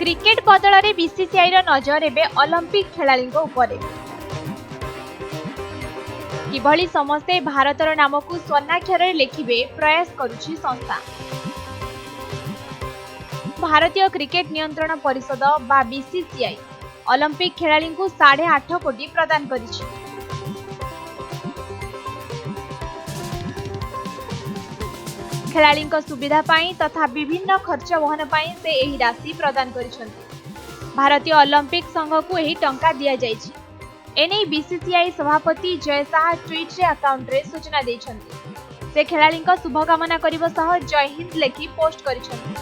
Cricket बदल में BCCI नजर एबे ओलंपिक खेलाड़ी उपरे किभली समस्ते भारतर नाम को स्वर्णाक्षर लिखिबे प्रयास करुछि संस्था। भारतीय क्रिकेट नियंत्रण परिषद बा बीसीसीआई ओलंपिक खेलाड़ी को 8.5 कोटी प्रदान करिछि। खेलाड़ी सुविधा पाई तथा विभिन्न खर्च वहन पाई से एही राशि प्रदान करिसंति। भारतीय ओलंपिक संघ को एही टंका दिया जाइछि। एने बीसीसीआई सभापति जय शाह ट्वीट रे अकाउंट रे सूचना दैछंति। से खेलाड़ी शुभकामना करिबो सह जय हिंद लेखि पोस्ट करिसंति।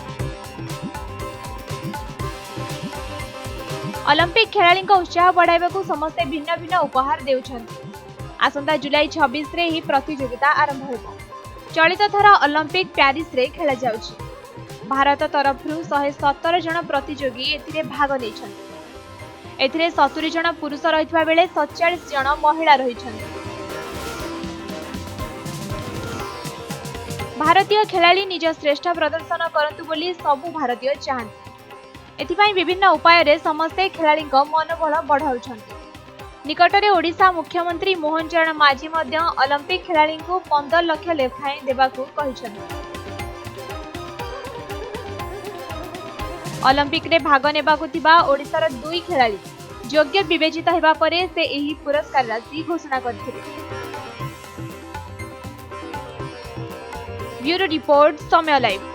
ओलंपिक खेलाड़ी उत्साह बढ़ाइबाकू समस्ते भिन्न भिन्न उपहार देउछंति। आसंता जुलाई 26 रे ही प्रतियोगिता आरंभ होबो। चलित थर ओलंपिक पेरिस रे खेला जाउछि। भारत तरफ 117 जन प्रतियोगी एथिरे भाग नेछन्ति। एथिरे 70 जन पुरुष रहितबा बेले 47 जन महिला रहिछन्ति। भारतीय खेलाड़ी निज श्रेष्ठ प्रदर्शन करंतु बोली सबु भारतीय चाहन्ति। एथिपाई विभिन्न उपाय रे समस्ते खेलाड़ी मनोबल बढ़ाउछन्ति। निकटरे ओडिशा मुख्यमंत्री मोहन चरण माझी मध्य ओलंपिक खेलाड़ी को 15 लाख लेखाएं देबाकू कहिछन्ति। ओलंपिक रे भाग नेबाकू थिबा ओडिशार 2 खेलाड़ी योग्य विवेचित हेबा परे से एही पुरस्कार राशि घोषणा करथिले। ब्यूरो रिपोर्ट समय लाइव।